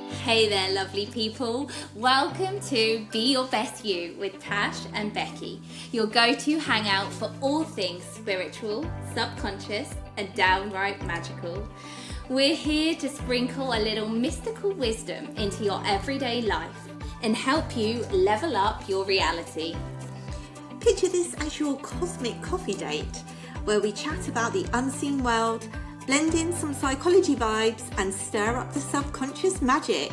Hey there, lovely people. Welcome to Be Your Best You with Tash and Becky, your go-to hangout for all things spiritual, subconscious, and downright magical. We're here to sprinkle a little mystical wisdom into your everyday life and help you level up your reality. Picture this as your cosmic coffee date, where we chat about the unseen world, blend in some psychology vibes and stir up the subconscious magic.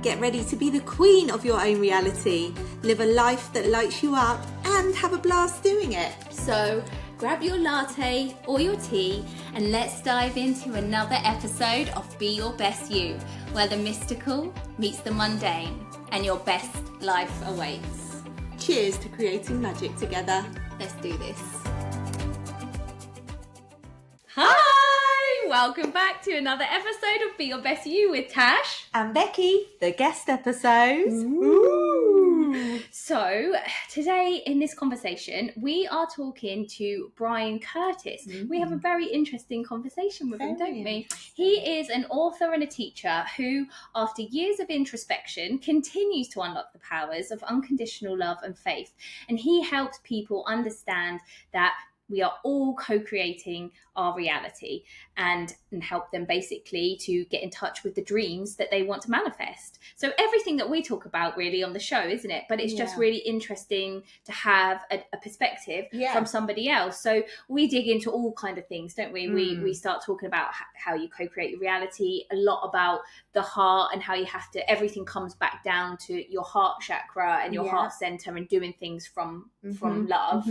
Get ready to be the queen of your own reality, live a life that lights you up and have a blast doing it. So grab your latte or your tea and let's dive into another episode of Be Your Best You, where the mystical meets the mundane and your best life awaits. Cheers to creating magic together. Let's do this. Hi! Welcome back to another episode of Be Your Best You with Tash and Becky, the guest episodes. Ooh. So today in this conversation, we are talking to Brian Curtis. We have a very interesting conversation with him, don't we? He is an author and a teacher who, after years of introspection, continues to unlock the powers of unconditional love and faith. And he helps people understand that we are all co-creating our reality and help them basically to get in touch with the dreams that they want to manifest. So everything that we talk about really on the show, isn't it? But it's just really interesting to have a perspective from somebody else. So we dig into all kind of things, don't we? We start talking about how you co-create your reality, a lot about the heart and how you have to, everything comes back down to your heart chakra and your heart center and doing things from love.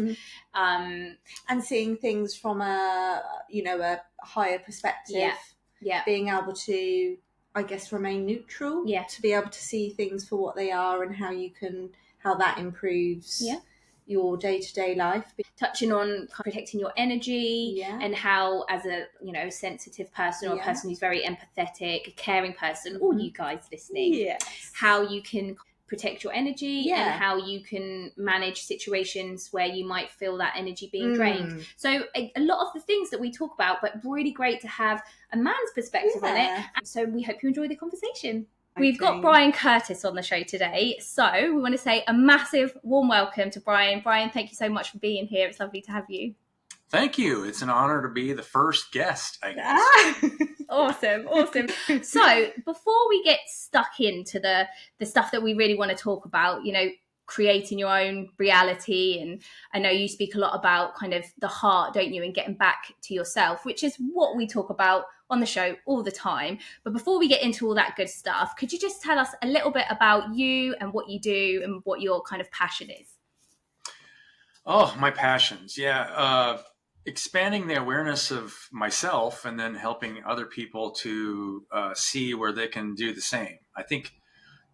And seeing things from a higher perspective. Being able to, I guess, remain neutral. To be able to see things for what they are and how that improves your day-to-day life. Touching on protecting your energy and how, as a sensitive person or a person who's very empathetic, a caring person, all you guys listening, how you can protect your energy and how you can manage situations where you might feel that energy being drained. So a lot of the things that we talk about, but really great to have a man's perspective on it. And so we hope you enjoy the conversation. We've got Brian Curtis on the show today. So we want to say a massive warm welcome to Brian. Brian, thank you so much for being here. It's lovely to have you. Thank you. It's an honor to be the first guest, I guess. Awesome. So before we get stuck into the stuff that we really want to talk about, creating your own reality. And I know you speak a lot about kind of the heart, don't you? And getting back to yourself, which is what we talk about on the show all the time. But before we get into all that good stuff, could you just tell us a little bit about you and what you do and what your kind of passion is? Oh, my passions. Expanding the awareness of myself and then helping other people to see where they can do the same. I think,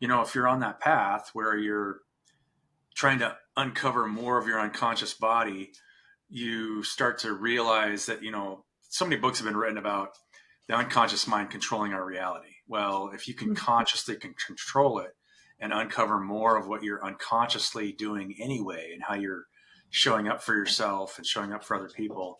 if you're on that path where you're trying to uncover more of your unconscious body, you start to realize that, so many books have been written about the unconscious mind controlling our reality. Well, if you can consciously control it and uncover more of what you're unconsciously doing anyway and how you're showing up for yourself and showing up for other people,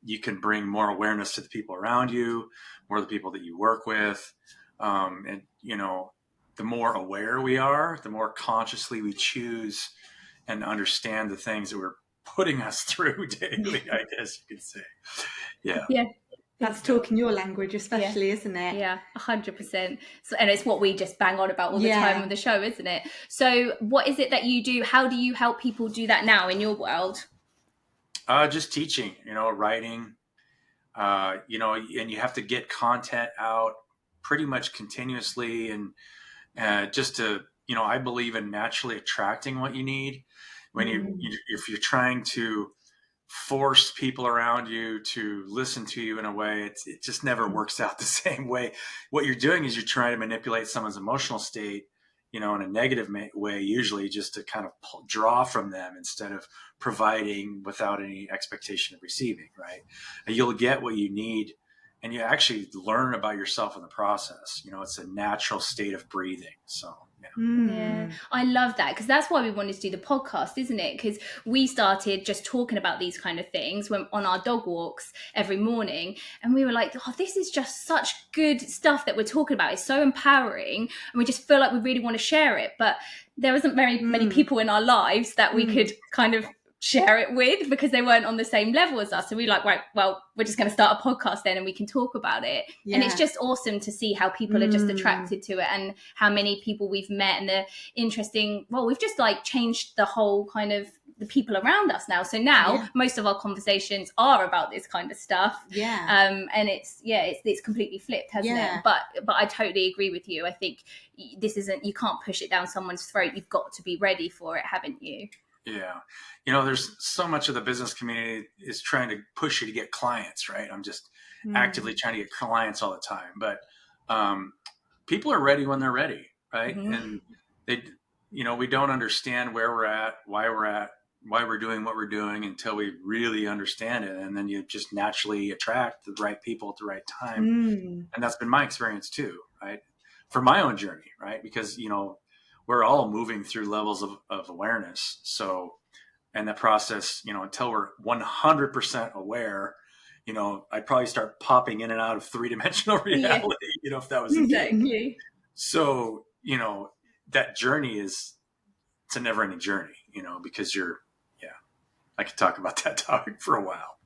you can bring more awareness to the people around you, more of the people that you work with. The more aware we are, the more consciously we choose and understand the things that we're putting us through daily, I guess you could say. Yeah. That's talking your language, especially, isn't it? Yeah, 100%. So, and it's what we just bang on about all the time on the show, isn't it? So what is it that you do? How do you help people do that now in your world? Just teaching, writing, and you have to get content out pretty much continuously. And just to, I believe in naturally attracting what you need. When if you're trying to force people around you to listen to you in a way, it just never works out the same way. What you're doing is you're trying to manipulate someone's emotional state, in a negative way, usually just to kind of draw from them instead of providing without any expectation of receiving, right? And you'll get what you need and you actually learn about yourself in the process. It's a natural state of breathing. So, Yeah, I love that, because that's why we wanted to do the podcast, isn't it? Because we started just talking about these kind of things when on our dog walks every morning, and we were like, oh, this is just such good stuff that we're talking about. It's so empowering, and we just feel like we really want to share it, but there wasn't very many people in our lives that we could kind of share it with, because they weren't on the same level as us. So we were like, right, well, we're just going to start a podcast then, and we can talk about it. And it's just awesome to see how people are just attracted to it, and how many people we've met, and the interesting, well, we've just like changed the whole kind of the people around us now. So now most of our conversations are about this kind of stuff. And it's completely flipped, hasn't it? But I totally agree with you. I think this isn't, you can't push it down someone's throat. You've got to be ready for it, haven't you? Yeah. You know, there's so much of the business community is trying to push you to get clients, right? I'm just actively trying to get clients all the time. But people are ready when they're ready, right? And they, you know, we don't understand where we're at, why we're doing what we're doing until we really understand it. And then you just naturally attract the right people at the right time. And that's been my experience too, right? For my own journey, right? Because, you know, we're all moving through levels of awareness. So, and the process, you know, until we're 100% aware, you know, I'd probably start popping in and out of three-dimensional reality, you know, if that was the case. So, you know, that journey it's a never-ending journey, you know, because I could talk about that topic for a while.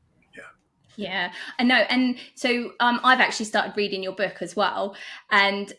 Yeah, I know. And so I've actually started reading your book as well. And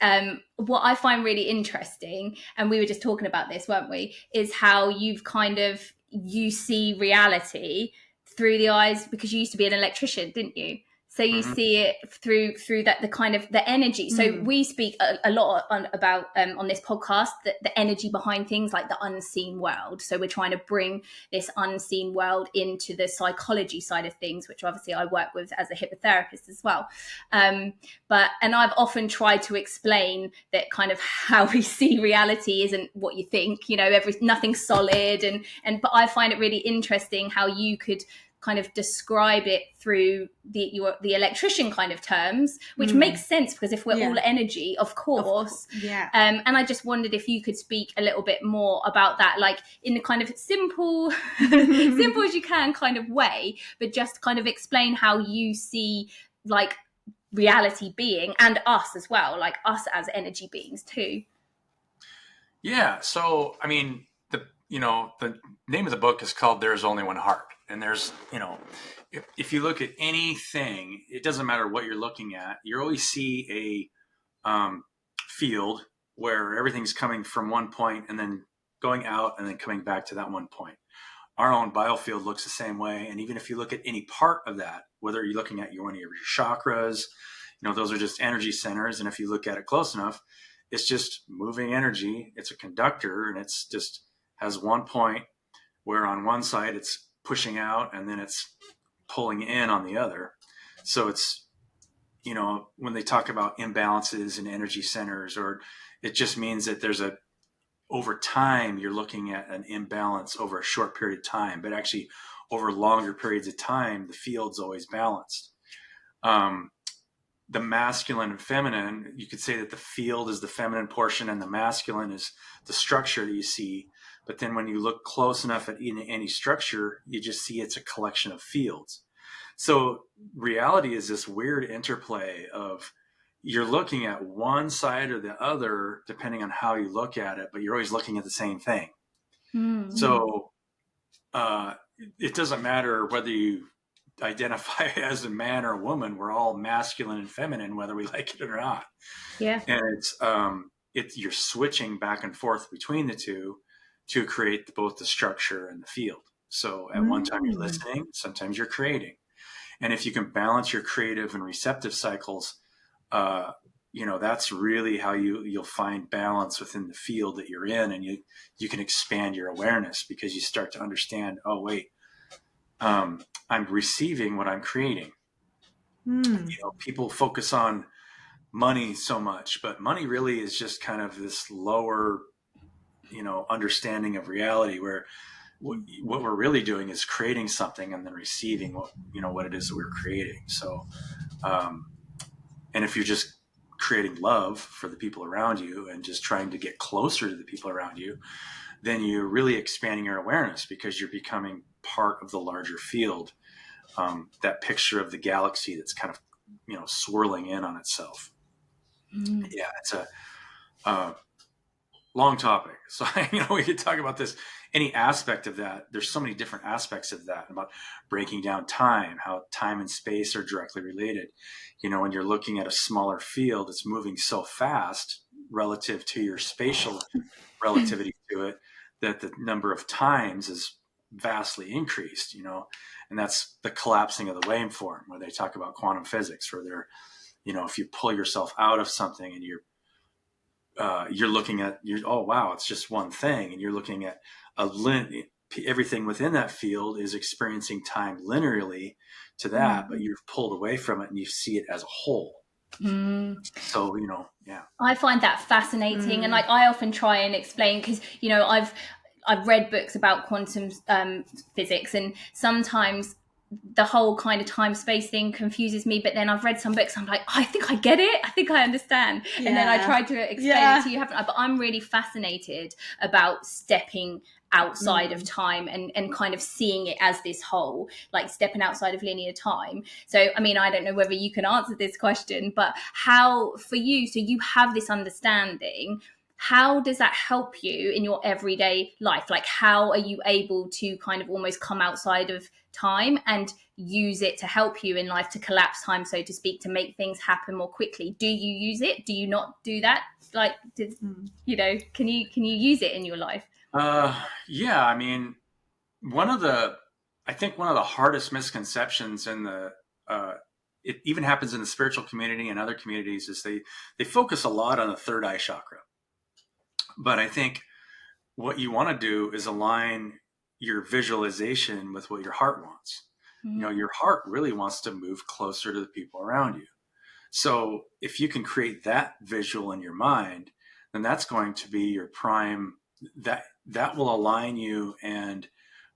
what I find really interesting, and we were just talking about this, weren't we, is how you see reality through the eyes, because you used to be an electrician, didn't you? So you see it through that, the kind of the energy. So we speak a lot about on this podcast, the energy behind things, like the unseen world. So we're trying to bring this unseen world into the psychology side of things, which obviously I work with as a hypnotherapist as well. And I've often tried to explain that kind of how we see reality isn't what you think, you know, nothing's solid. But I find it really interesting how you could kind of describe it through the electrician kind of terms, which makes sense, because if we're all energy, of course. And I just wondered if you could speak a little bit more about that, like in the kind of simple as you can kind of way, but just kind of explain how you see like reality being, and us as well, like us as energy beings too. Yeah. So, I mean, the name of the book is called There's Only One Heart. And there's, you know, if you look at anything, it doesn't matter what you're looking at, you always see a field where everything's coming from one point and then going out and then coming back to that one point. Our own biofield looks the same way. And even if you look at any part of that, whether you're looking at one of your chakras, you know, those are just energy centers. And if you look at it close enough, it's just moving energy. It's a conductor, and it's just has one point where on one side it's pushing out and then it's pulling in on the other. So it's, you know, when they talk about imbalances in energy centers, or it just means that over time, you're looking at an imbalance over a short period of time, but actually over longer periods of time, the field's always balanced. The masculine and feminine, you could say that the field is the feminine portion and the masculine is the structure that you see. But then when you look close enough at any structure, you just see it's a collection of fields. So reality is this weird interplay of you're looking at one side or the other, depending on how you look at it, but you're always looking at the same thing. So it doesn't matter whether you identify as a man or a woman. We're all masculine and feminine, whether we like it or not. Yeah. And you're switching back and forth between the two to create both the structure and the field. So at one time you're listening, sometimes you're creating. And if you can balance your creative and receptive cycles, you know, that's really how you'll find balance within the field that you're in. And you can expand your awareness, because you start to understand, oh, wait, I'm receiving what I'm creating. You know, people focus on money so much, but money really is just kind of this lower, you know, understanding of reality, where what we're really doing is creating something and then receiving what it is that we're creating. So, and if you're just creating love for the people around you and just trying to get closer to the people around you, then you're really expanding your awareness because you're becoming part of the larger field. That picture of the galaxy that's kind of, swirling in on itself. Yeah, it's a long topic. So, we could talk about this, any aspect of that. There's so many different aspects of that about breaking down time, how time and space are directly related. When you're looking at a smaller field, it's moving so fast relative to your spatial relativity to it that the number of times is vastly increased, and that's the collapsing of the waveform, where they talk about quantum physics, where they're, if you pull yourself out of something and you're looking at oh wow, it's just one thing, and you're looking at everything within that field is experiencing time linearly to that, but you're pulled away from it and you see it as a whole. So, yeah. I find that fascinating. And like, I often try and explain, because, I've read books about quantum physics, and sometimes the whole kind of time space thing confuses me, but then I've read some books, I'm like, I think I get it, I think I understand. And then I try to explain it to you. But I'm really fascinated about stepping outside of time and kind of seeing it as this whole, like stepping outside of linear time. So I mean, I don't know whether you can answer this question, but how for you, so you have this understanding, how does that help you in your everyday life? Like, how are you able to kind of almost come outside of time and use it to help you in life, to collapse time, so to speak, to make things happen more quickly? Do you use it? Do you not do that? Like, can you use it in your life? Yeah, I mean, I think one of the hardest misconceptions it even happens in the spiritual community and other communities, is they focus a lot on the third eye chakra. But I think what you want to do is align your visualization with what your heart wants. Your heart really wants to move closer to the people around you. So if you can create that visual in your mind, then that's going to be your prime, that will align you and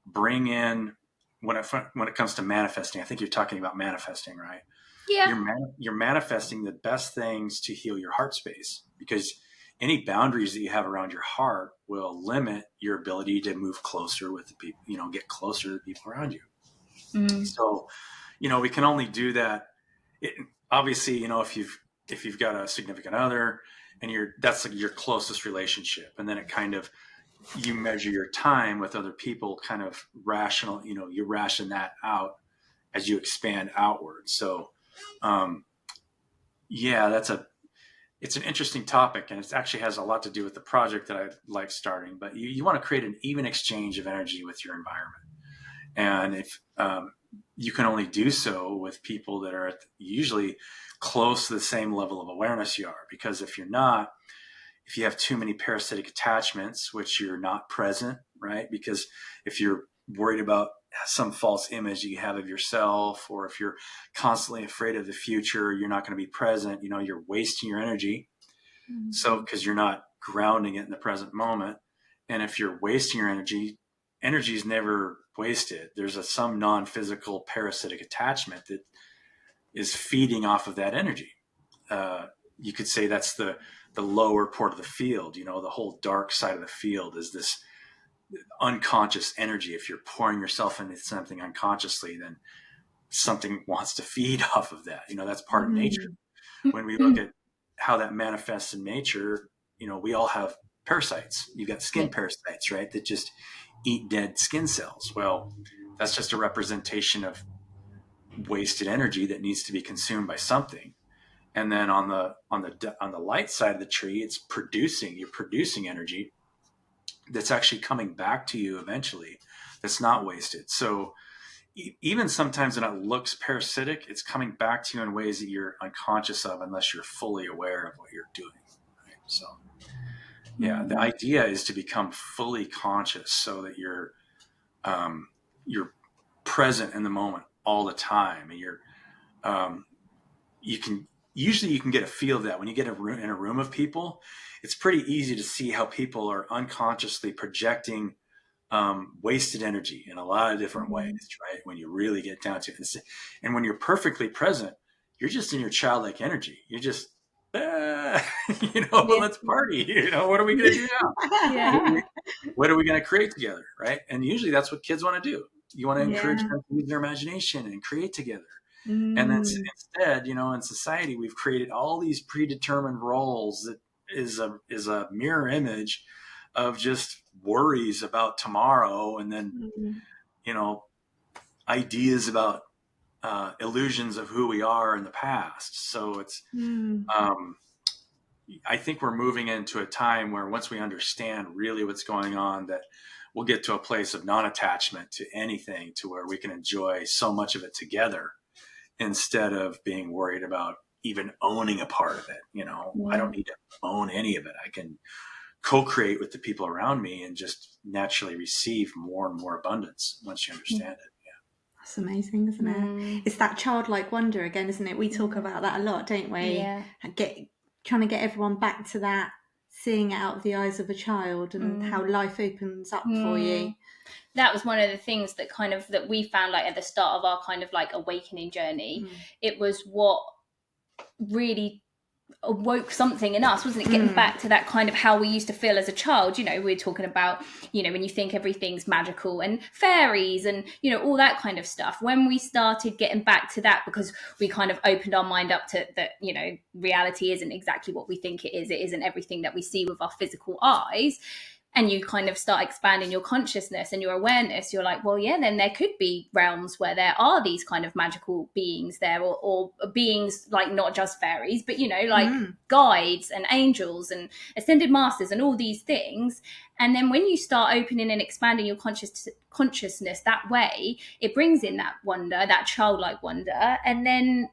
bring in, when it comes to manifesting. I think you're talking about manifesting, right? Yeah. You're manifesting the best things to heal your heart space, because any boundaries that you have around your heart will limit your ability to move closer with the people, get closer to the people around you. So, we can only do that. Obviously, if you've got a significant other and that's like your closest relationship, and then it kind of, you measure your time with other people kind of rational, you ration that out as you expand outward. So, yeah, it's an interesting topic, and it actually has a lot to do with the project that I like starting. But you want to create an even exchange of energy with your environment. And if you can only do so with people that are usually close to the same level of awareness you are, because if you have too many parasitic attachments, which you're not present, right? Because if you're worried about some false image that you have of yourself, or if you're constantly afraid of the future, you're not going to be present. You're wasting your energy. So, because you're not grounding it in the present moment. And if you're wasting your energy is never wasted. There's some non-physical parasitic attachment that is feeding off of that energy. You could say that's the lower part of the field. The whole dark side of the field is this unconscious energy. If you're pouring yourself into something unconsciously, then something wants to feed off of that. That's part of nature. When we look at how that manifests in nature, we all have parasites. You've got skin parasites, right? That just eat dead skin cells. Well, that's just a representation of wasted energy that needs to be consumed by something. And then on the light side of the tree, you're producing energy that's actually coming back to you eventually, that's not wasted. So even sometimes when it looks parasitic, it's coming back to you in ways that you're unconscious of, unless you're fully aware of what you're doing. Right? So yeah, the idea is to become fully conscious, so that you're present in the moment all the time, and you can get a feel of that when you get in a room of people. It's pretty easy to see how people are unconsciously projecting wasted energy in a lot of different ways, right? When you really get down to it. And when you're perfectly present, you're just in your childlike energy. You're just Well, let's party. What are we going to do now? Yeah. What are we going to create together? Right. And usually that's what kids want to do. You want to encourage Yeah. them to use their imagination and create together. And then Mm. instead, in society, we've created all these predetermined roles that is a mirror image of just worries about tomorrow. And then, ideas about illusions of who we are in the past. So it's, I think we're moving into a time where once we understand really what's going on, that we'll get to a place of non-attachment to anything, to where we can enjoy so much of it together instead of being worried about even owning a part of it. I don't need to own any of it. I can co-create with the people around me and just naturally receive more and more abundance once you understand it. That's amazing, isn't it? It's that childlike wonder again, isn't it? We talk about that a lot, don't we? Yeah. Trying to get everyone back to that, seeing it out of the eyes of a child, and how life opens up for you. That was one of the things that we found, like, at the start of our kind of like awakening journey. It was what really awoke something in us, wasn't it? Getting back to that kind of how we used to feel as a child. We're talking about, when you think everything's magical and fairies and, all that kind of stuff. When we started getting back to that, because we kind of opened our mind up to that, reality isn't exactly what we think it is. It isn't everything that we see with our physical eyes. And you kind of start expanding your consciousness and your awareness. You're like, well, yeah, then there could be realms where there are these kind of magical beings there, or beings like not just fairies, but, guides and angels and ascended masters and all these things. And then when you start opening and expanding your consciousness that way, it brings in that wonder, that childlike wonder. And then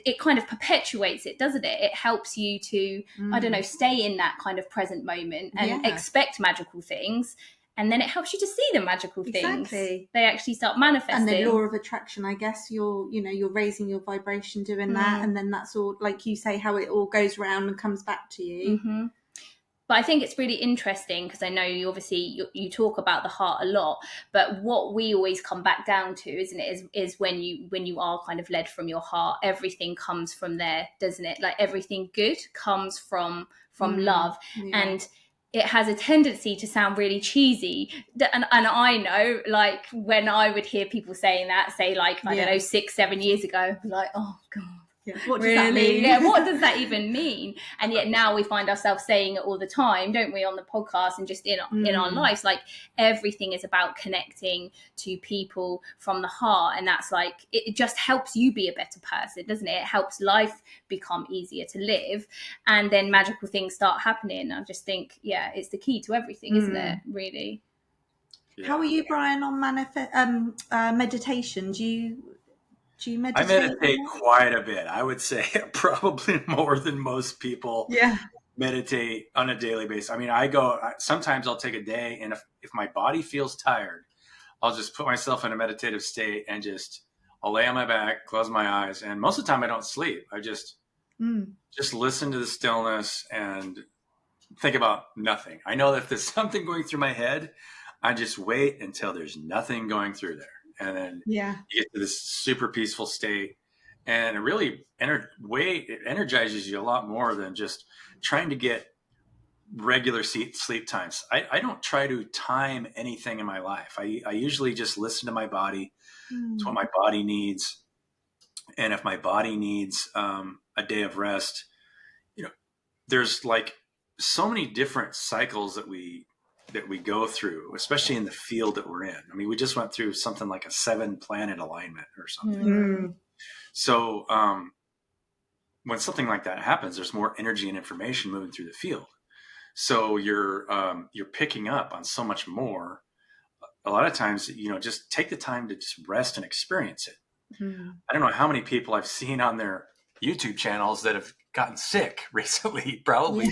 it kind of perpetuates it, doesn't it? It helps you to, I don't know, stay in that kind of present moment and expect magical things. And then it helps you to see the magical things. They actually start manifesting. And the law of attraction, I guess, you're raising your vibration doing that. And then that's all, like you say, how it all goes around and comes back to you. But I think it's really interesting, because I know you talk about the heart a lot, but what we always come back down to, isn't it, is when you are kind of led from your heart, everything comes from there, doesn't it? Like, everything good comes from love. And it has a tendency to sound really cheesy. And I know, like, when I would hear people saying that, say, like, I don't know, 6-7 years ago, I'd be like, oh God. Yeah. What does that mean? Yeah, what does that even mean? And yet now we find ourselves saying it all the time, don't we, on the podcast and just in our lives. Like, everything is about connecting to people from the heart, and that's like, it just helps you be a better person, doesn't it? It helps life become easier to live, and then magical things start happening. I just think, it's the key to everything, isn't it? Really. Yeah. How are you, Brian, on meditation? Do you meditate? I meditate quite a bit. I would say probably more than most people meditate on a daily basis. I mean, sometimes I'll take a day, and if my body feels tired, I'll just put myself in a meditative state and I'll lay on my back, close my eyes. And most of the time I don't sleep. I just listen to the stillness and think about nothing. I know that if there's something going through my head, I just wait until there's nothing going through there. And then you get to this super peaceful state, and it really it energizes you a lot more than just trying to get regular sleep times. I don't try to time anything in my life. I usually just listen to my body. It's what my body needs. And if my body needs a day of rest, there's like so many different cycles that we go through, especially in the field that we're in. I mean, we just went through something like a 7-planet alignment or something. So when something like that happens, there's more energy and information moving through the field. So you're picking up on so much more. A lot of times, just take the time to just rest and experience it. I don't know how many people I've seen on their YouTube channels that have gotten sick recently, probably.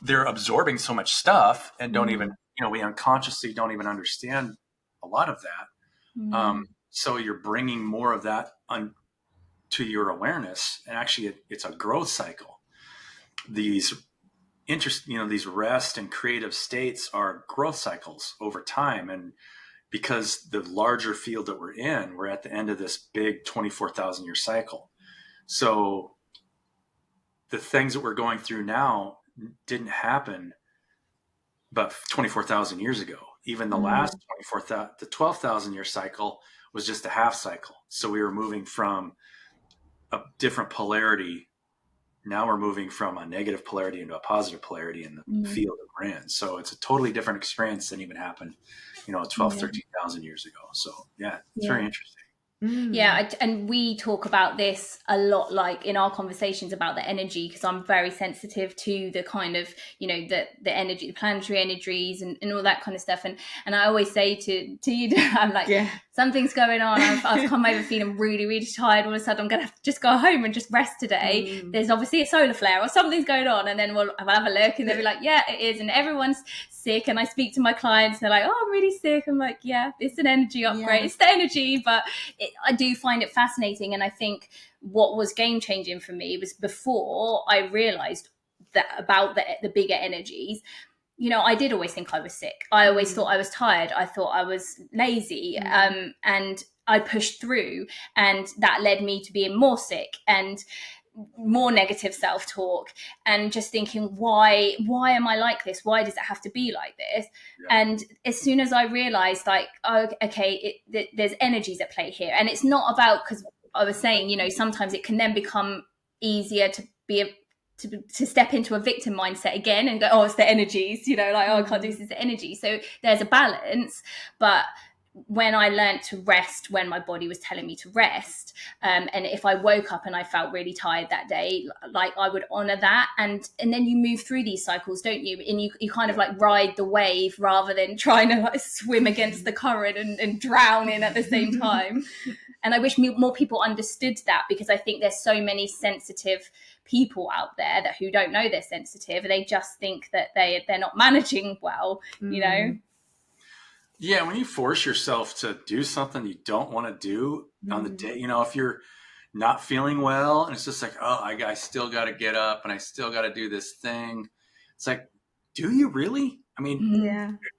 They're absorbing so much stuff and don't even, we unconsciously don't even understand a lot of that. So you're bringing more of that to your awareness, and actually it's a growth cycle. These these rest and creative states are growth cycles over time. And because the larger field that we're at the end of this big 24,000 year cycle. So the things that we're going through now didn't happen but 24,000 years ago. Even the last 24,000, the 12,000 year cycle was just a half cycle. So we were moving from a different polarity. Now we're moving from a negative polarity into a positive polarity in the field that we're in. So it's a totally different experience than even happened, 12, 13,000 years ago. So yeah, it's very interesting. Yeah, and we talk about this a lot, like in our conversations about the energy, because I'm very sensitive to the kind of, the energy, the planetary energies and all that kind of stuff. And I always say to you, I'm like, something's going on. I've come over feeling really, really tired. All of a sudden, I'm going to just go home and just rest today. There's obviously a solar flare or something's going on. And then I'll have a look and they'll be like, yeah, it is. And everyone's sick. And I speak to my clients and they're like, oh, I'm really sick. I'm like, yeah, it's an energy upgrade. It's the energy, but I do find it fascinating. And I think what was game changing for me was before I realized that about the bigger energies. I did always think I was sick. I always thought I was tired. I thought I was lazy. And I pushed through, and that led me to being more sick and more negative self-talk, and just thinking, why am I like this? Why does it have to be like this? And as soon as I realized, like, oh, okay, there's energies at play here, and it's not about, because I was saying, sometimes it can then become easier to be to step into a victim mindset again and go, oh, it's the energies, like, oh, I can't do this, it's the energy. So there's a balance. But when I learned to rest when my body was telling me to rest, and if I woke up and I felt really tired that day, like, I would honor that, and then you move through these cycles, don't you? And you kind of like ride the wave rather than trying to like swim against the current and drown in at the same time. And I wish more people understood that, because I think there's so many sensitive people out there who don't know they're sensitive. They just think that they're not managing well, Yeah, when you force yourself to do something you don't want to do on the day, if you're not feeling well and it's just like, oh, I still got to get up and I still got to do this thing. It's like, do you really? I mean,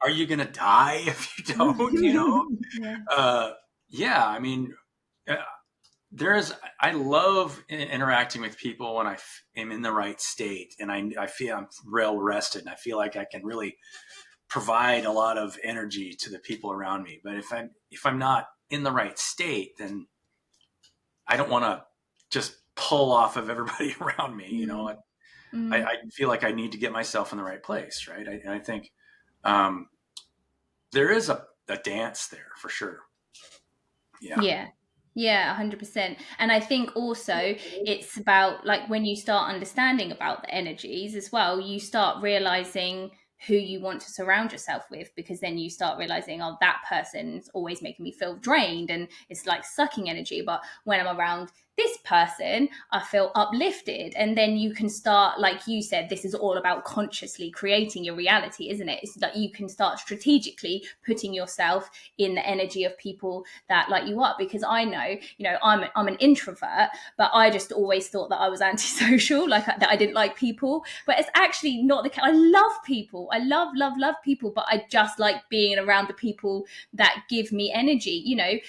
are you going to die if you don't, I mean, I love interacting with people when I am in the right state and I feel I'm well rested and I feel like I can really provide a lot of energy to the people around me. But if I'm not in the right state, then I don't want to just pull off of everybody around me. I feel like I need to get myself in the right place. Right. I think there is a dance there for sure. Yeah, 100%. And I think also it's about, like, when you start understanding about the energies as well, you start realizing who you want to surround yourself with, because then you start realizing, oh, that person's always making me feel drained and it's like sucking energy. But when I'm around this person, I feel uplifted. And then you can start, like you said, this is all about consciously creating your reality, isn't it? It's like you can start strategically putting yourself in the energy of people that light you up. Because I know, I'm an introvert, but I just always thought that I was antisocial, like that I didn't like people. But it's actually not the case. I love people. I love people, but I just like being around the people that give me energy.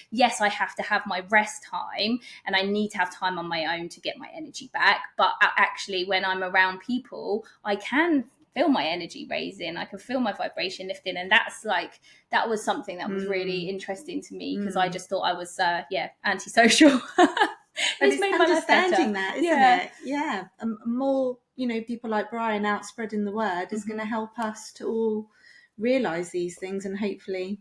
Yes, I have to have my rest time and I need to have time on my own to get my energy back. But actually, when I'm around people, I can feel my energy raising. I can feel my vibration lifting. And that was something that was really interesting to me, because I just thought I was, antisocial. It's made understanding that, isn't it? Yeah. More, people like Brian out spreading the word is going to help us to all realise these things and hopefully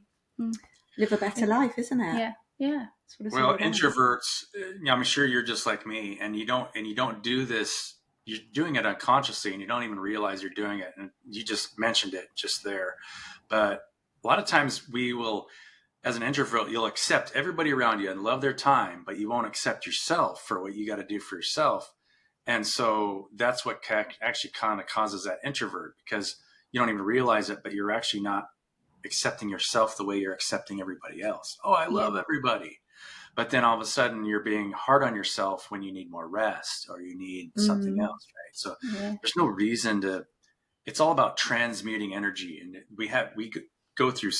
live a better life, isn't it? Yeah. Well, introverts, I'm sure you're just like me, and you don't do this. You're doing it unconsciously, and you don't even realize you're doing it. And you just mentioned it just there, but a lot of times we will, as an introvert, you'll accept everybody around you and love their time, but you won't accept yourself for what you got to do for yourself. And so that's what actually kind of causes that introvert, because you don't even realize it, but you're actually not accepting yourself the way you're accepting everybody else. Oh, I love everybody. But then all of a sudden you're being hard on yourself when you need more rest or you need something else, right? So there's no reason to, it's all about transmuting energy. And we go through,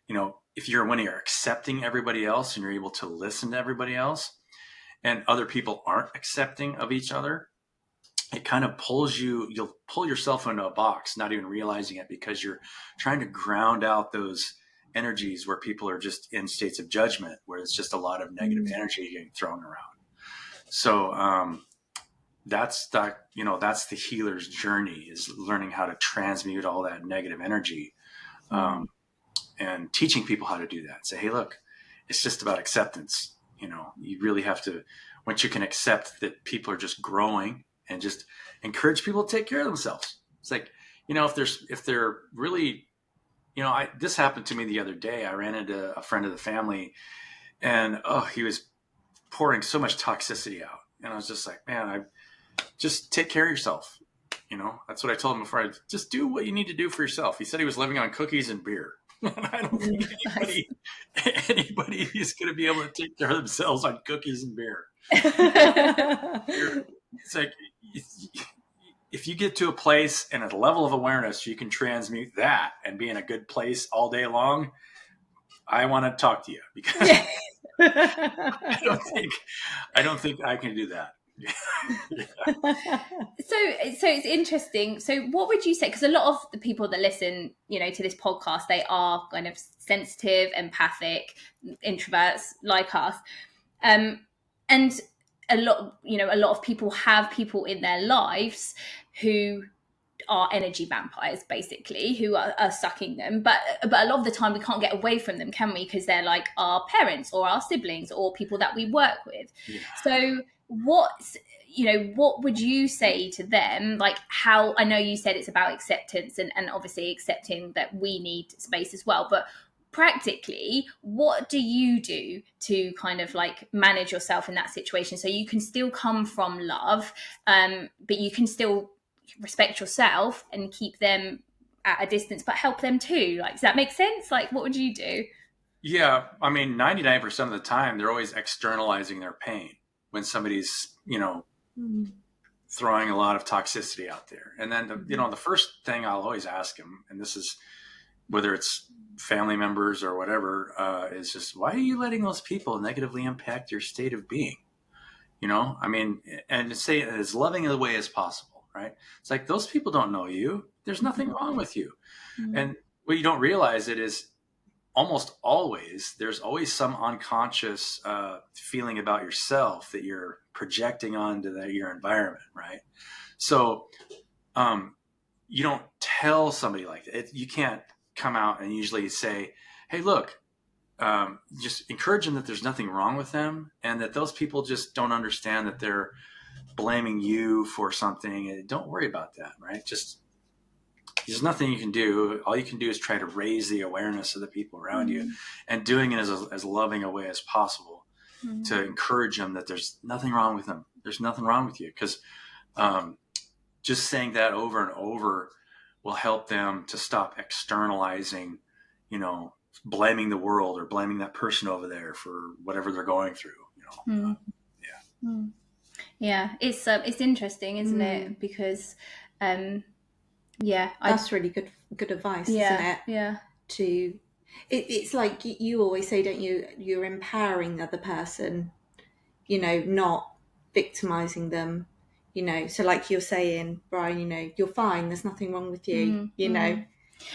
when you're accepting everybody else and you're able to listen to everybody else and other people aren't accepting of each other, it kind of you'll pull yourself into a box, not even realizing it, because you're trying to ground out those energies where people are just in states of judgment, where it's just a lot of negative energy getting thrown around. So that's the healer's journey, is learning how to transmute all that negative energy, and teaching people how to do that. Say, hey, look, it's just about acceptance. You really have to, once you can accept that people are just growing, and just encourage people to take care of themselves. It's like, if they're really, this happened to me the other day. I ran into a friend of the family, and he was pouring so much toxicity out. And I was just like, man, just take care of yourself. That's what I told him before. Just do what you need to do for yourself. He said he was living on cookies and beer. I don't think anybody is going to be able to take care of themselves on cookies and beer. It's like, if you get to a place and at a level of awareness, you can transmute that and be in a good place all day long, I want to talk to you, because I don't think I can do that. So it's interesting. So what would you say, because a lot of the people that listen to this podcast, they are kind of sensitive, empathic, introverts like us, and a lot of people have people in their lives who are energy vampires, basically, who are sucking them, but a lot of the time we can't get away from them, can we? Because they're like our parents or our siblings or people that we work with. So what would you say to them? Like, how, I know you said it's about acceptance and obviously accepting that we need space as well, but practically, what do you do to kind of like manage yourself in that situation, so you can still come from love, but you can still respect yourself and keep them at a distance, but help them too? Like, does that make sense? Like, what would you do? Yeah, I mean, 99% of the time, they're always externalizing their pain when somebody's, throwing a lot of toxicity out there. And then, the first thing I'll always ask them, and this is whether it's family members or whatever, is just, why are you letting those people negatively impact your state of being? I mean, and to say it as loving a way as possible, right? It's like, those people don't know you. There's nothing wrong with you. And what you don't realize it is, almost always, there's always some unconscious feeling about yourself that you're projecting onto your environment, right? So you don't tell somebody like that. You can't come out and usually say, hey, look, just encourage them that there's nothing wrong with them, and that those people just don't understand that they're blaming you for something. And don't worry about that, right? Just, there's nothing you can do. All you can do is try to raise the awareness of the people around you, and doing it as loving a way as possible to encourage them that there's nothing wrong with them. There's nothing wrong with you. Because just saying that over and over will help them to stop externalizing, blaming the world or blaming that person over there for whatever they're going through. Yeah, it's interesting, isn't it? Because that's really good advice, isn't it? Yeah. It's like you always say, don't you? You're empowering the other person, not victimizing them. So like you're saying, Brian, you're fine. There's nothing wrong with you.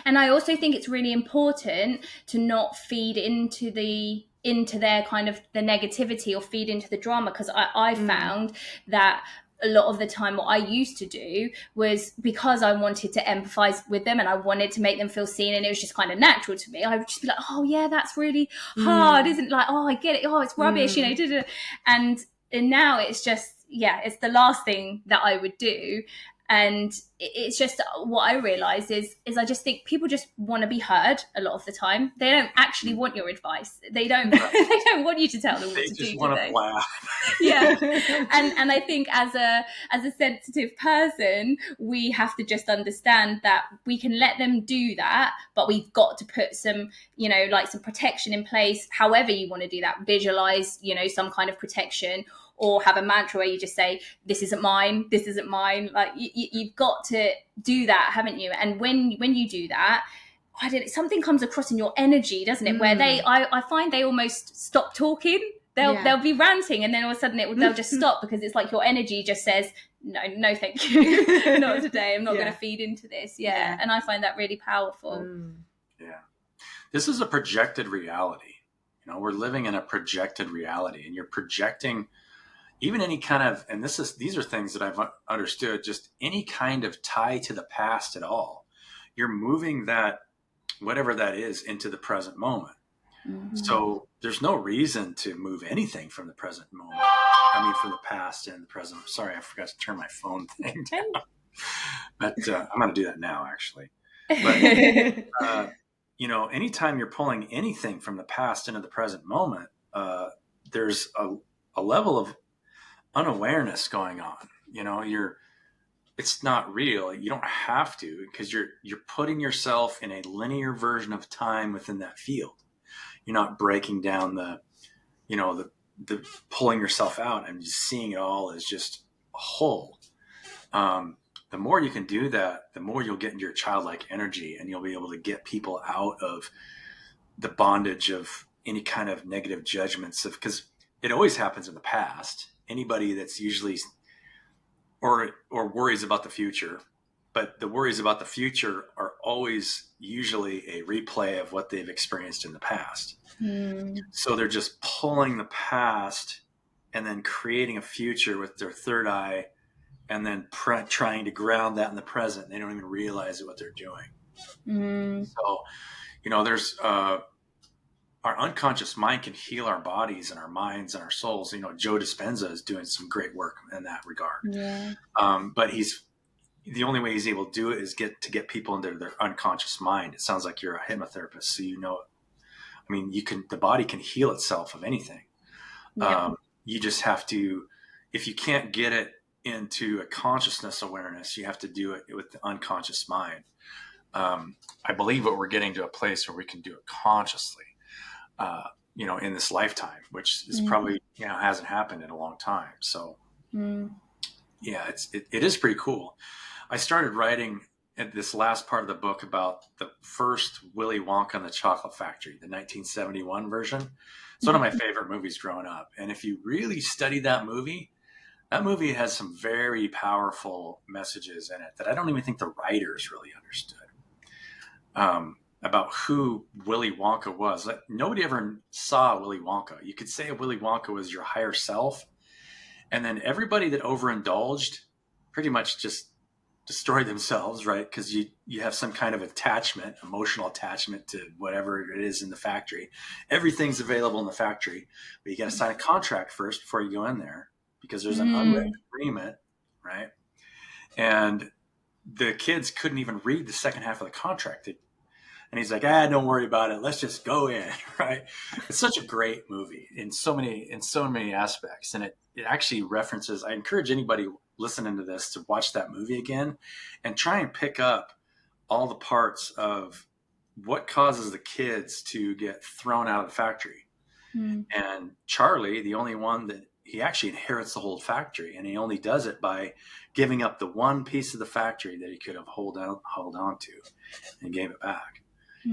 And I also think it's really important to not feed into their kind of the negativity or feed into the drama, because I found that a lot of the time what I used to do was, because I wanted to empathize with them and I wanted to make them feel seen, and it was just kind of natural to me, I would just be like, oh yeah, that's really hard, isn't it? Like, oh, I get it, oh, it's rubbish, and now it's just, it's the last thing that I would do. And it's just, what I realize is I just think people just want to be heard a lot of the time. They don't actually want your advice. They don't they don't want you to tell them what to do. They just want to laugh. Yeah. And I think as a sensitive person, we have to just understand that we can let them do that, but we've got to put some, like some protection in place, however you want to do that. Visualize, some kind of protection, or have a mantra where you just say, this isn't mine, this isn't mine. Like you've got to do that, haven't you? And when you do that, something comes across in your energy, doesn't it? Where I find they almost stop talking. They'll be ranting, and then all of a sudden they'll just stop, because it's like your energy just says, no, thank you. Not today. I'm not going to feed into this. Yeah. And I find that really powerful. Yeah. This is a projected reality. You know, we're living in a projected reality, and you're projecting even any kind of, and these are things that I've understood, just any kind of tie to the past at all. You're moving that, whatever that is, into the present moment. So there's no reason to move anything from the present moment. I mean, from the past and the present. Sorry, I forgot to turn my phone thing down. But I'm going to do that now, actually. But, you know, anytime you're pulling anything from the past into the present moment, there's a level of unawareness going on. You know, it's not real. You don't have to, because you're putting yourself in a linear version of time within that field. You're not breaking down the pulling yourself out and just seeing it all as just a whole. The more you can do that, the more you'll get into your childlike energy, and you'll be able to get people out of the bondage of any kind of negative judgments because it always happens in the past. Anybody that's usually or worries about the future, but the worries about the future are always usually a replay of what they've experienced in the past. So they're just pulling the past and then creating a future with their third eye, and then trying to ground that in the present. They don't even realize what they're doing. So, you know, there's our unconscious mind can heal our bodies and our minds and our souls. You know, Joe Dispenza is doing some great work in that regard. But the only way he's able to do it is get people into their unconscious mind. It sounds like you're a hypnotherapist, so you know. I mean, the body can heal itself of anything. You just have to, if you can't get it into a consciousness awareness, you have to do it with the unconscious mind. I believe what we're getting to a place where we can do it consciously, you know, in this lifetime, which is probably, you know, hasn't happened in a long time. So yeah, it is pretty cool. I started writing at this last part of the book about the first Willy Wonka and the Chocolate Factory, the 1971 version. It's one of my favorite movies growing up. And if you really study that movie has some very powerful messages in it that I don't even think the writers really understood, about who Willy Wonka was. Like, nobody ever saw Willy Wonka. You could say Willy Wonka was your higher self. And then everybody that overindulged pretty much just destroy themselves, right? Because you have some kind of attachment, emotional attachment to whatever it is in the factory. Everything's available in the factory, but you got to sign a contract first before you go in there, because there's an unwritten agreement, right? And the kids couldn't even read the second half of the contract. And he's like, don't worry about it. Let's just go in, right? It's such a great movie in so many aspects. And it actually references, I encourage anybody listening to this to watch that movie again and try and pick up all the parts of what causes the kids to get thrown out of the factory. And Charlie, the only one that he actually inherits the whole factory, and he only does it by giving up the one piece of the factory that he could have held on to, and gave it back.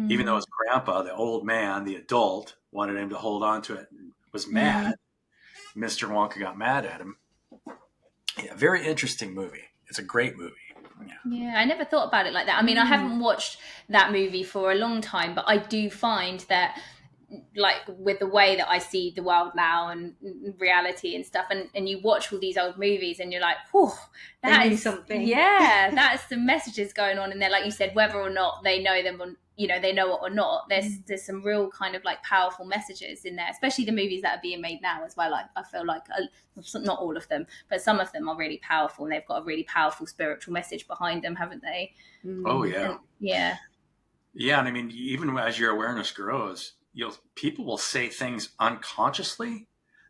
Even though his grandpa, the old man, the adult, wanted him to hold on to it and was mad. Mr. Wonka got mad at him. Yeah, very interesting movie. It's a great movie. Yeah, I never thought about it like that. I mean, I haven't watched that movie for a long time, but I do find that, like, with the way that I see the world now and reality and stuff, and you watch all these old movies and you're like, whew, that is something. Yeah, that's the messages going on in there. Like you said, whether or not they know them, or, you know, they know it or not, there's some real kind of like powerful messages in there, especially the movies that are being made now as well. I feel like not all of them, but some of them are really powerful, and they've got a really powerful spiritual message behind them, haven't they? Oh yeah. And, yeah. And I mean, even as your awareness grows, people will say things unconsciously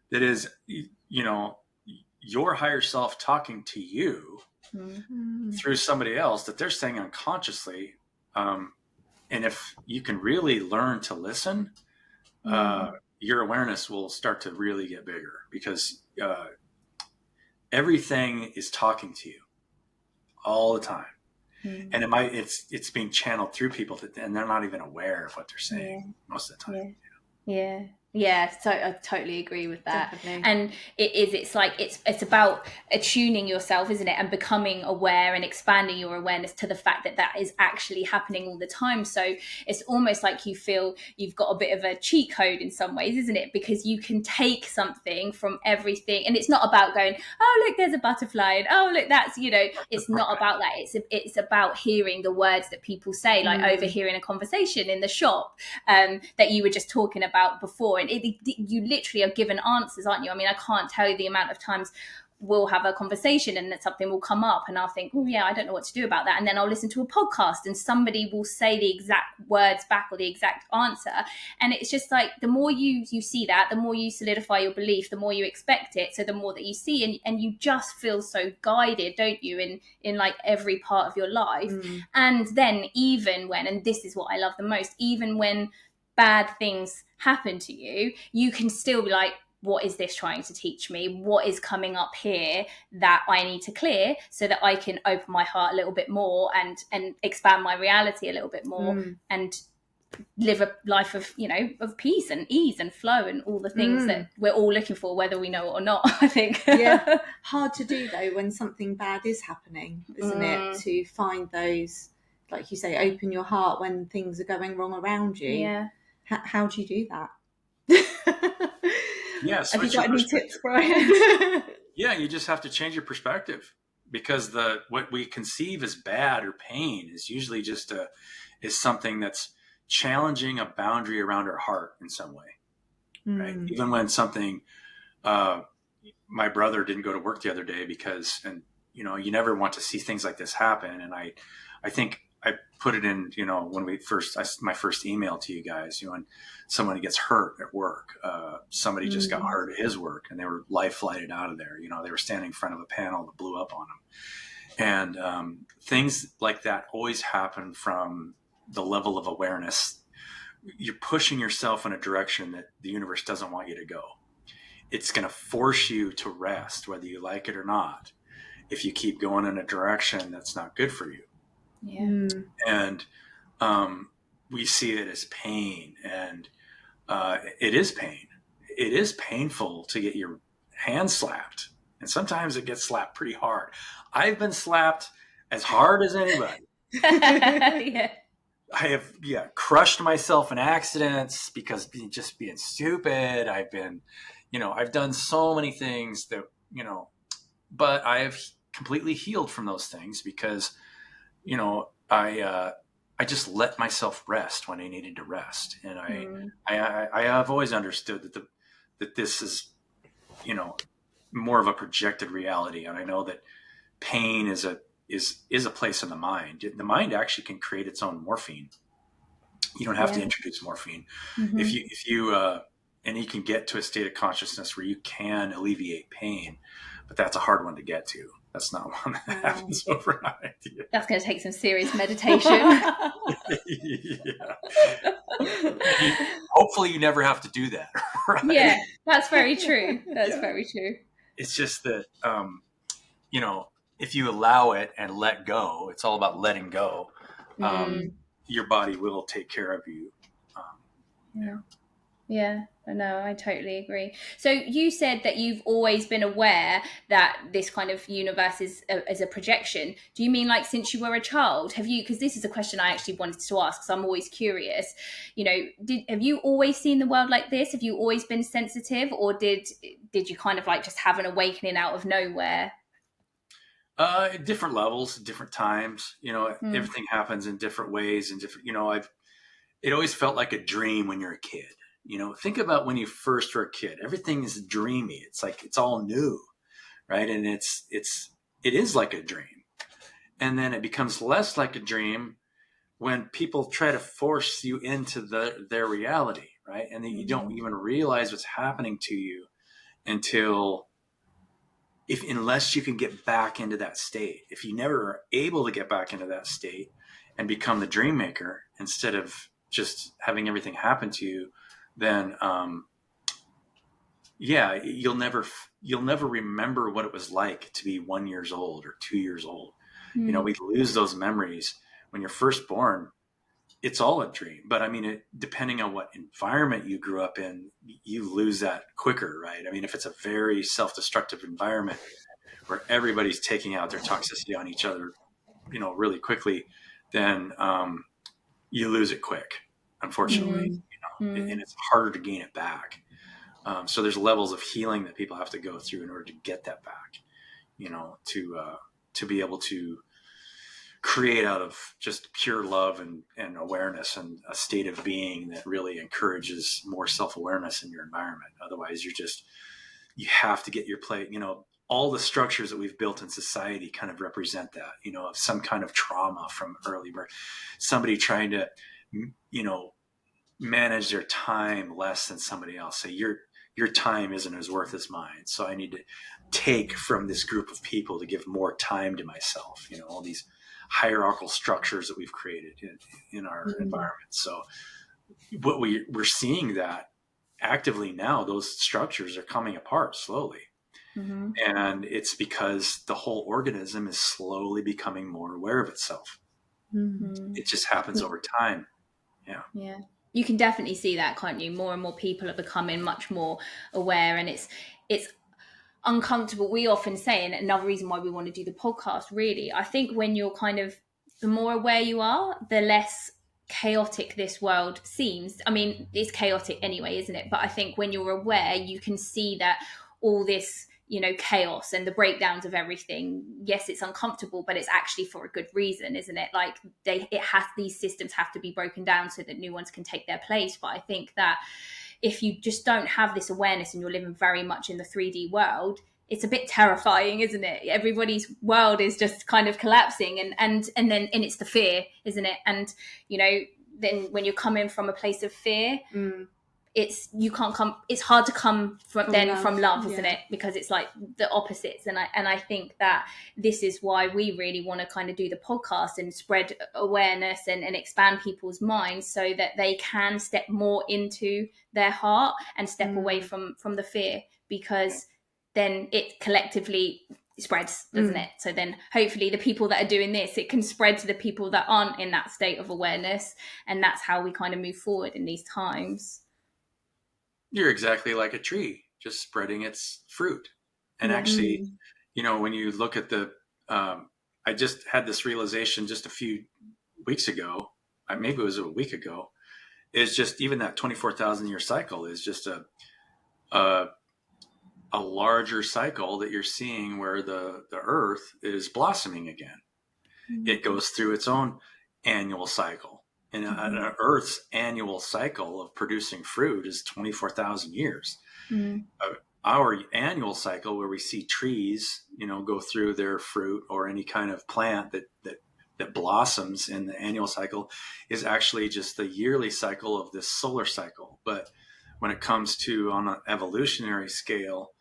that is, you know, your higher self talking to you through somebody else that they're saying unconsciously. And if you can really learn to listen, your awareness will start to really get bigger, because everything is talking to you all the time. And it's being channeled through people and they're not even aware of what they're saying most of the time. Yeah. Yeah, so I totally agree with that. Definitely. And it's about attuning yourself, isn't it? And becoming aware and expanding your awareness to the fact that that is actually happening all the time. So it's almost like you feel you've got a bit of a cheat code in some ways, isn't it? Because you can take something from everything, and it's not about going, oh, look, there's a butterfly, and oh, look, that's, it's not about that. It's about hearing the words that people say, like overhearing a conversation in the shop that you were just talking about before. And you literally are given answers, aren't you? I mean, I can't tell you the amount of times we'll have a conversation and that something will come up and I'll think, oh yeah, I don't know what to do about that. And then I'll listen to a podcast and somebody will say the exact words back or the exact answer. And it's just like, the more you see that, the more you solidify your belief, the more you expect it. So the more that you see, and you just feel so guided, don't you, in like every part of your life. And then even when, and this is what I love the most, even when bad things happen to you, you can still be like, what is this trying to teach me? What is coming up here that I need to clear so that I can open my heart a little bit more and expand my reality a little bit more and live a life of, of peace and ease and flow and all the things that we're all looking for, whether we know it or not, I think. Yeah. Hard to do though when something bad is happening, isn't it? To find those, like you say, open your heart when things are going wrong around you. Yeah. How do you do that? Yes. Have you got any tips, Brian? Yeah, you just have to change your perspective, because what we conceive as bad or pain is usually just is something that's challenging a boundary around our heart in some way, right? Even when something, my brother didn't go to work the other day because, and you never want to see things like this happen. And I think I put it in, when my first email to you guys, when somebody gets hurt at work, somebody just got hurt at his work and they were life flighted out of there. They were standing in front of a panel that blew up on them. And things like that always happen from the level of awareness. You're pushing yourself in a direction that the universe doesn't want you to go. It's going to force you to rest, whether you like it or not, if you keep going in a direction that's not good for you. Yeah. And we see it as pain, and it is pain. It is painful to get your hand slapped, and sometimes it gets slapped pretty hard. I've been slapped as hard as anybody. Yeah. I have crushed myself in accidents because just being stupid. I've been, I've done so many things that, but I have completely healed from those things because I just let myself rest when I needed to rest, and I have always understood that this is, more of a projected reality, and I know that pain is a place in the mind. The mind actually can create its own morphine. You don't have to introduce morphine. If you and you can get to a state of consciousness where you can alleviate pain, but that's a hard one to get to. That's not one that happens overnight. That's going to take some serious meditation. Hopefully you never have to do that. Right? Yeah, that's very true. That's very true. It's just that, if you allow it and let go, it's all about letting go. Your body will take care of you. Yeah, no, I totally agree. So you said that you've always been aware that this kind of universe is a projection. Do you mean like since you were a child? Have you, because this is a question I actually wanted to ask because I'm always curious, have you always seen the world like this? Have you always been sensitive, or did you kind of like just have an awakening out of nowhere? At different levels, different times, everything happens in different ways and different, it always felt like a dream when you're a kid. Think about when you first were a kid. Everything is dreamy. It's like it's all new, right? And it is like a dream. And then it becomes less like a dream when people try to force you into their reality, right? And then you don't even realize what's happening to you unless you can get back into that state. If you never are able to get back into that state and become the dream maker instead of just having everything happen to you, then you'll never remember what it was like to be 1 year old or 2 years old. We lose those memories when you're first born. it's all a dream. But I mean, depending on what environment you grew up in, you lose that quicker, right? I mean, if it's a very self-destructive environment where everybody's taking out their toxicity on each other, really quickly, then you lose it quick, unfortunately, and it's harder to gain it back. So there's levels of healing that people have to go through in order to get that back, to be able to create out of just pure love and awareness and a state of being that really encourages more self-awareness in your environment. Otherwise, you have to get your plate, all the structures that we've built in society kind of represent that, of some kind of trauma from early birth, somebody trying to, manage their time less than somebody else. Say your time isn't as worth as mine. So I need to take from this group of people to give more time to myself, all these hierarchical structures that we've created in our environment. So what we're seeing that actively now, those structures are coming apart slowly. And it's because the whole organism is slowly becoming more aware of itself. It just happens over time. Yeah. You can definitely see that, can't you? More and more people are becoming much more aware, and it's uncomfortable. We often say, and another reason why we want to do the podcast, really, I think when you're the more aware you are, the less chaotic this world seems. I mean, it's chaotic anyway, isn't it? But I think when you're aware, you can see that all this, chaos and the breakdowns of everything, yes, it's uncomfortable, but it's actually for a good reason, isn't it? Like these systems have to be broken down so that new ones can take their place. But I think that if you just don't have this awareness and you're living very much in the 3D world, it's a bit terrifying, isn't it? Everybody's world is just kind of collapsing, and it's the fear, isn't it? And then when you're coming from a place of fear, it's hard to come from love, isn't it? Because it's like the opposites. And I think that this is why we really want to kind of do the podcast and spread awareness and expand people's minds so that they can step more into their heart and step away from the fear, because then it collectively spreads, doesn't it? So then hopefully the people that are doing this, it can spread to the people that aren't in that state of awareness, and that's how we kind of move forward in these times. You're exactly like a tree, just spreading its fruit. And actually, when you look at I just had this realization just a few weeks ago, maybe it was a week ago, is just even that 24,000 year cycle is just a larger cycle that you're seeing where the earth is blossoming again. It goes through its own annual cycle. And an Earth's annual cycle of producing fruit is 24,000 years. Our annual cycle, where we see trees, go through their fruit, or any kind of plant that blossoms in the annual cycle, is actually just the yearly cycle of this solar cycle. But when it comes to on an evolutionary scale,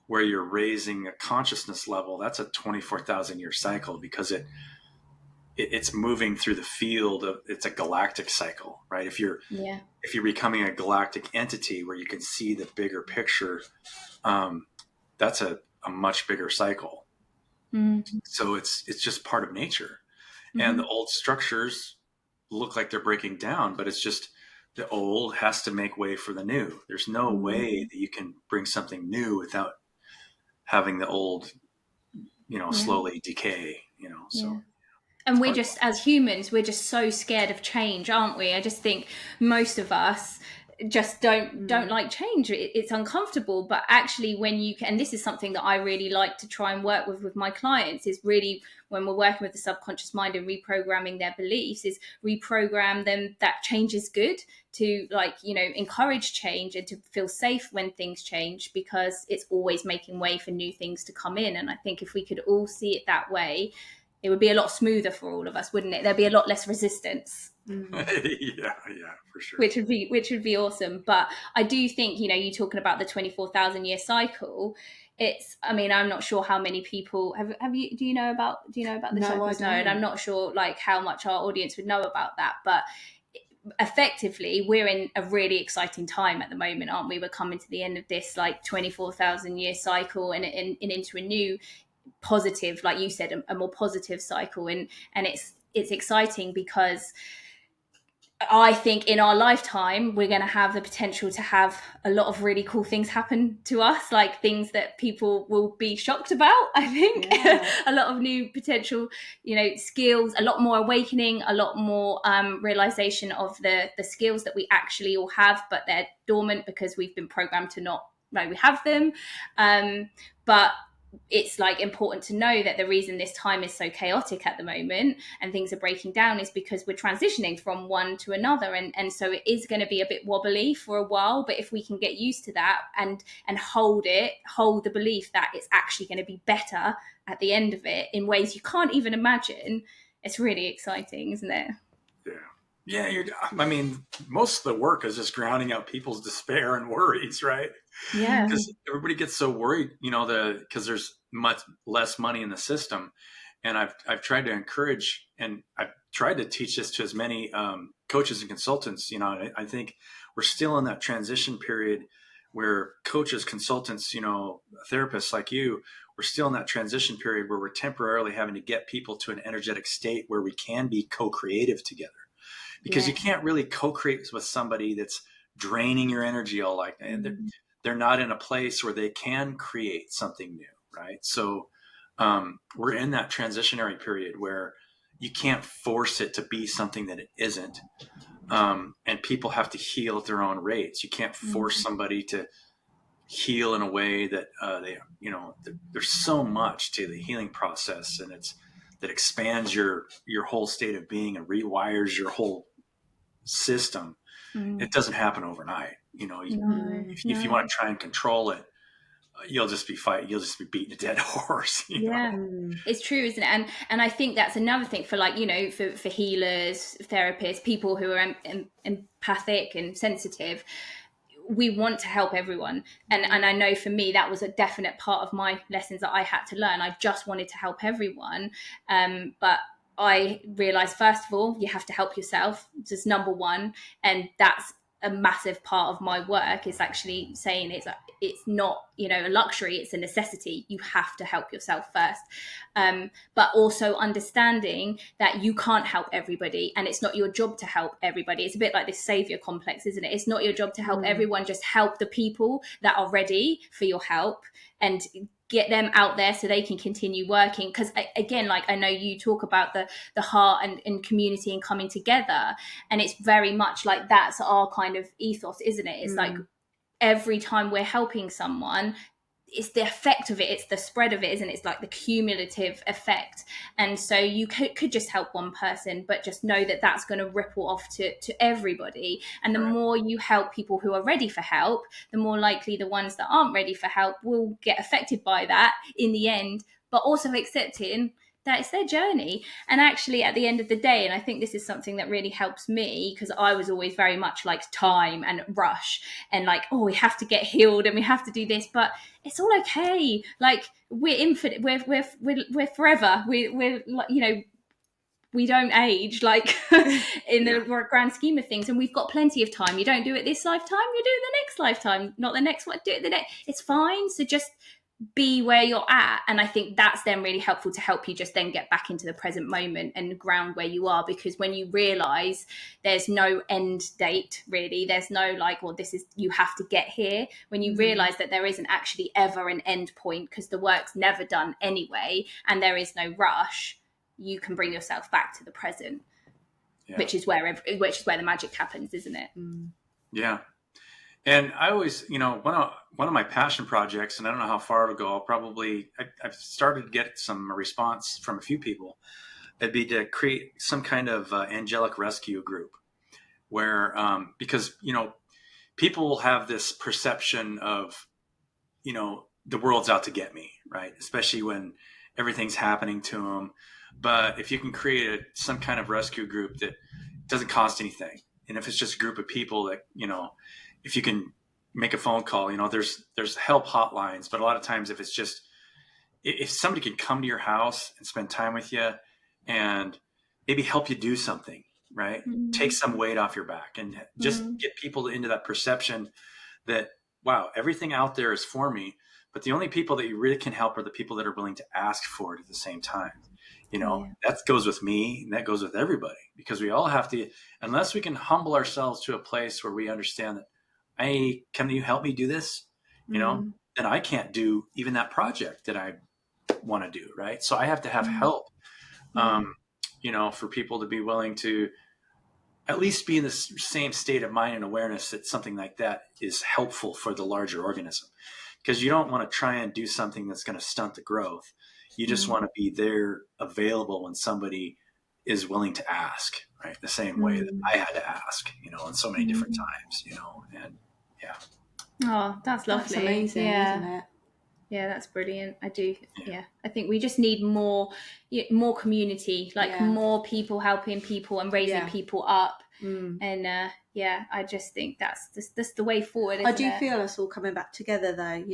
where you're raising a consciousness level, that's a 24,000 year cycle, because it's moving through the field of, it's a galactic cycle, right? If you're becoming a galactic entity where you can see the bigger picture, that's a much bigger cycle. So it's just part of nature. And the old structures look like they're breaking down, but it's just the old has to make way for the new. There's no way that you can bring something new without having the old, slowly decay, so. And we're just, as humans, we're just so scared of change, aren't we? I just think most of us just don't like change. It's uncomfortable. But actually, when you can, and this is something that I really like to try and work with my clients, is really when we're working with the subconscious mind and reprogramming their beliefs, is reprogram them that change is good, to encourage change and to feel safe when things change, because it's always making way for new things to come in. And I think if we could all see it that way, it would be a lot smoother for all of us, wouldn't it? There'd be a lot less resistance. Yeah, for sure. Which would be awesome. But I do think, you talking about the 24,000 year cycle, I'm not sure how many people do you know about the cycles? No, and I'm not sure how much our audience would know about that. But effectively, we're in a really exciting time at the moment, aren't we? We're coming to the end of this 24,000 year cycle and into a new positive, like you said, a more positive cycle, and it's exciting because I think in our lifetime, we're going to have the potential to have a lot of really cool things happen to us, like things that people will be shocked about. I think a lot of new potential, skills, a lot more awakening, a lot more realization of the skills that we actually all have, but they're dormant because we've been programmed to not know we have them. But it's like important to know that the reason this time is so chaotic at the moment and things are breaking down is because we're transitioning from one to another, and so it is going to be a bit wobbly for a while, but if we can get used to that and hold the belief that it's actually going to be better at the end of it in ways you can't even imagine, it's really exciting, isn't it? Yeah, I mean, most of the work is just grounding out people's despair and worries, right? Yeah. Because everybody gets so worried, because there's much less money in the system. And I've tried to encourage, and I've tried to teach this to as many coaches and consultants. I think we're still in that transition period where coaches, consultants, therapists like you, we're still in that transition period where we're temporarily having to get people to an energetic state where we can be co-creative together. Because you can't really co-create with somebody that's draining your energy all like that. And they're not in a place where they can create something new, right? So we're in that transitionary period where you can't force it to be something that it isn't. And people have to heal at their own rates. You can't force somebody to heal in a way that there's so much to the healing process, and that expands your whole state of being and rewires your whole system. It doesn't happen overnight. If you want to try and control it, you'll just be beating a dead horse. It's true, isn't it? And I think that's another thing for for healers, therapists, people who are empathic and sensitive. We want to help everyone, and I know for me that was a definite part of my lessons that I had to learn. I just wanted to help everyone, but I realized, first of all, you have to help yourself. Just number one, and that's a massive part of my work, is actually saying it's not a luxury, it's a necessity. You have to help yourself first, but also understanding that you can't help everybody, and it's not your job to help everybody. It's a bit like this savior complex, isn't it? It's not your job to help everyone. Just help the people that are ready for your help and get them out there so they can continue working. Because again, like, I know you talk about the heart and community and coming together, and it's very much like that's our kind of ethos, isn't it? It's like every time we're helping someone, it's the effect of it, it's the spread of it, isn't it? It's like the cumulative effect. And so you could just help one person, but just know that that's going to ripple off to everybody. And the more you help people who are ready for help, the more likely the ones that aren't ready for help will get affected by that in the end, but also accepting that it's their journey. And actually, at the end of the day, and I think this is something that really helps me, because I was always very much like time and rush and like, oh, we have to get healed and we have to do this, but it's all okay. Like, we're infinite, we're forever. We're we don't age, like in the grand scheme of things, and we've got plenty of time. You don't do it this lifetime, you do it the next lifetime, not the next one, do it the next. It's fine. So just be where you're at, and I think that's then really helpful to help you just then get back into the present moment and ground where you are. Because when you realize there's no end date, really, there's no like, well, this is, you have to get here, when you realize that there isn't actually ever an end point, because the work's never done anyway and there is no rush, you can bring yourself back to the present, which is where the magic happens, isn't it? Yeah. And I always, one of my passion projects, and I don't know how far it'll go, I've started to get some response from a few people. It'd be to create some kind of angelic rescue group where, because, people will have this perception of, the world's out to get me, right? Especially when everything's happening to them. But if you can create some kind of rescue group that doesn't cost anything, and if it's just a group of people that, if you can make a phone call, there's help hotlines, but a lot of times if somebody can come to your house and spend time with you and maybe help you do something, right? Take some weight off your back and just get people into that perception that, wow, everything out there is for me, but the only people that you really can help are the people that are willing to ask for it at the same time. That goes with me and that goes with everybody, because we all have to, unless we can humble ourselves to a place where we understand that, can you help me do this? Then I can't do even that project that I want to do. Right. So I have to have help, for people to be willing to at least be in the same state of mind and awareness that something like that is helpful for the larger organism. Because you don't want to try and do something that's going to stunt the growth. You just want to be there, available when somebody is willing to ask, right? The same way that I had to ask, in so many different times, and yeah. Oh, that's lovely. That's amazing, isn't it? Yeah, that's brilliant. I do. Yeah. I think we just need more community, more people helping people and raising people up. And I just think that's the way forward. I do feel us all coming back together, though.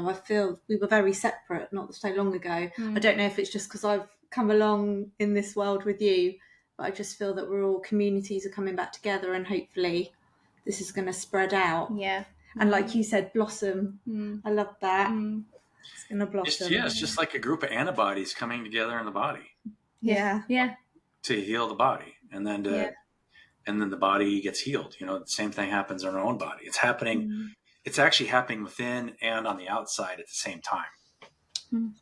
I feel we were very separate not so long ago. I don't know if it's just because I've come along in this world with you, but I just feel that communities are coming back together, and hopefully this is going to spread out. Yeah. And like you said, blossom. I love that. It's going to blossom. It's just like a group of antibodies coming together in the body. Yeah. Yeah. To heal the body. And then the body gets healed. The same thing happens in our own body. It's happening. It's actually happening within and on the outside at the same time.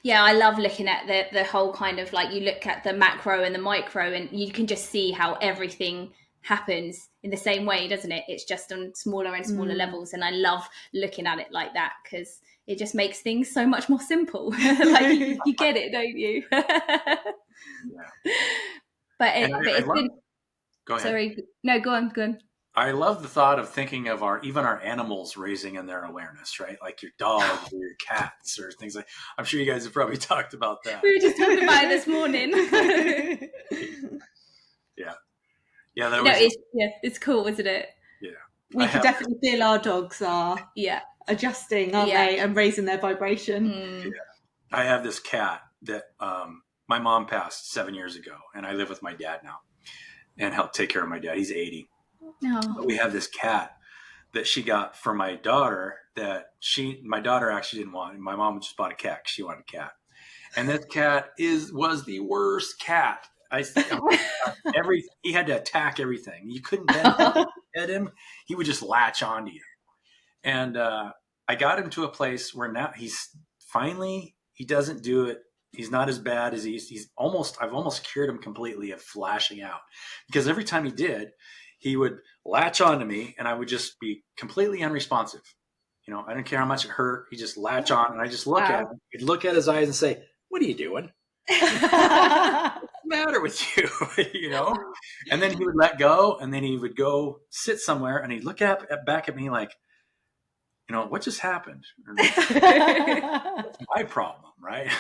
Yeah, I love looking at the whole kind of, like, you look at the macro and the micro, and you can just see how everything happens in the same way, doesn't it? It's just on smaller and smaller levels, and I love looking at it like that because it just makes things so much more simple. Like you get it, don't you? But it's been. Go ahead. Sorry, no, go on. I love the thought of thinking of even our animals raising in their awareness, right? Like your dogs or your cats or things like. I'm sure you guys have probably talked about that. We were just talking about it this morning. Yeah, it's cool, isn't it? Yeah, we could definitely feel our dogs are adjusting, aren't they, and raising their vibration. Yeah. I have this cat that my mom passed 7 years ago, and I live with my dad now and help take care of my dad. He's 80. But we have this cat that she got for my daughter that my daughter actually didn't want. My mom just bought a cat because she wanted a cat, and this cat was the worst cat. He had to attack everything. You couldn't pet him. He would just latch onto you. And I got him to a place where now he doesn't do it. He's not as bad as I've almost cured him completely of flashing out, because every time he did, he would latch onto me and I would just be completely unresponsive. I didn't care how much it hurt. He just latch on, and I just look at him. He'd look at his eyes and say, "What are you doing? What's the matter with you?" And then he would let go, and then he would go sit somewhere, and he'd look back at me like, what just happened? That's my problem, right?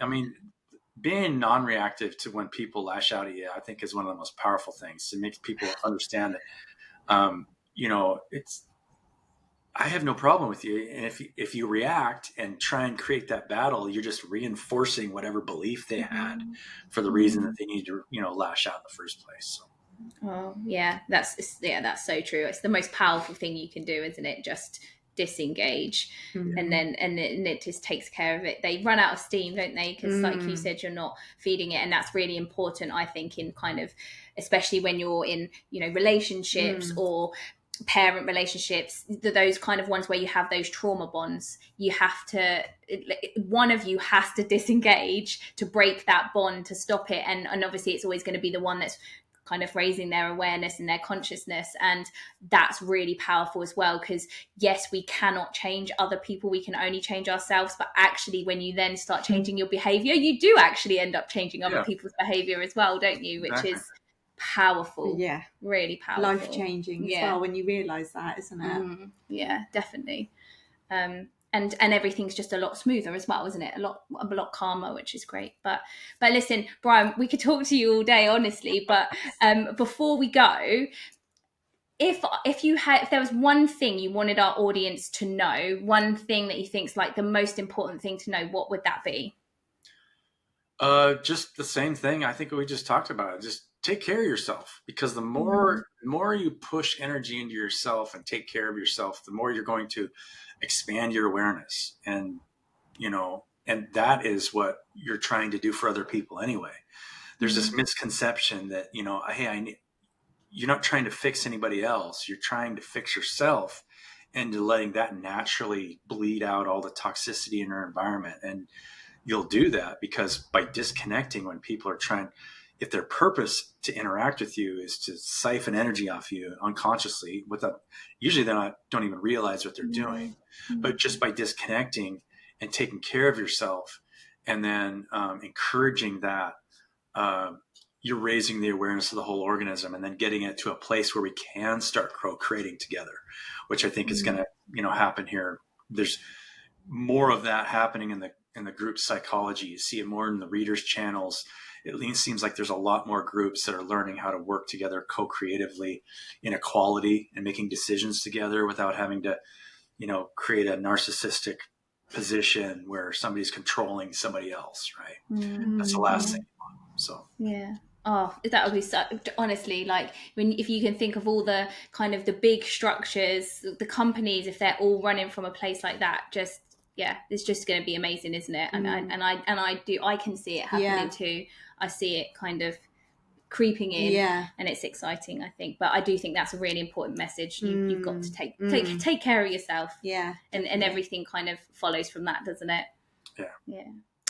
I mean, being non-reactive to when people lash out at you, I think, is one of the most powerful things. It makes people understand that, I have no problem with you. And if you react and try and create that battle, you're just reinforcing whatever belief they had for the reason that they need to, lash out in the first place. So. Oh yeah, that's so true. It's the most powerful thing you can do, isn't it? Just disengage, and it just takes care of it. They run out of steam, don't they? Because like you said, you're not feeding it, and that's really important, I think, in kind of, especially when you're in relationships or parent relationships, those kind of ones where you have those trauma bonds. One of you has to disengage to break that bond, to stop it, and obviously it's always going to be the one that's kind of raising their awareness and their consciousness. And that's really powerful as well, because yes, we cannot change other people, we can only change ourselves. But actually, when you then start changing your behavior, you do actually end up changing other people's behavior as well, don't you? Which is powerful. Yeah, really powerful, life-changing as well when you realize that, isn't it? Yeah, definitely. And everything's just a lot smoother as well, isn't it? A lot calmer, which is great. But listen, Brian, we could talk to you all day, honestly. But before we go, if there was one thing you wanted our audience to know, one thing that you think's like the most important thing to know, what would that be? Just the same thing. I think we just talked about it. Just take care of yourself, because the more you push energy into yourself and take care of yourself, the more you're going to expand your awareness. And and that is what you're trying to do for other people anyway. There's this misconception that, hey, you're not trying to fix anybody else. You're trying to fix yourself, and letting that naturally bleed out all the toxicity in your environment. And you'll do that because by disconnecting, when people are trying, if their purpose to interact with you is to siphon energy off you unconsciously, usually don't even realize what they're doing, but just by disconnecting and taking care of yourself, and then encouraging that, you're raising the awareness of the whole organism, and then getting it to a place where we can start co-creating together, which I think is going to, happen here. There's more of that happening in the group psychology. You see it more in the readers' channels. It seems like there's a lot more groups that are learning how to work together co-creatively in equality and making decisions together without having to, create a narcissistic position where somebody's controlling somebody else, right? That's the last thing you want. So yeah. Oh, that would be so, honestly, like if you can think of all the kind of the big structures, the companies, if they're all running from a place like that, it's just going to be amazing, isn't it? And I can see it happening too. I see it kind of creeping in, and it's exciting, I think. But I do think that's a really important message. You've got to take care of yourself, and everything kind of follows from that, doesn't it? Yeah.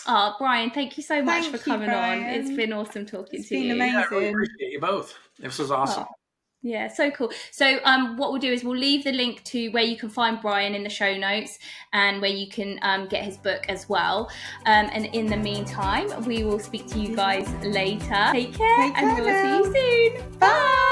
Oh, Brian, thank you so much for coming on. It's been awesome talking to you. Amazing. Yeah, I really appreciate you both. This was awesome. Oh. Yeah, so cool. So what we'll do is we'll leave the link to where you can find Brian in the show notes, and where you can get his book as well. And in the meantime, we will speak to you guys later. Take care, and we'll see you soon. Bye.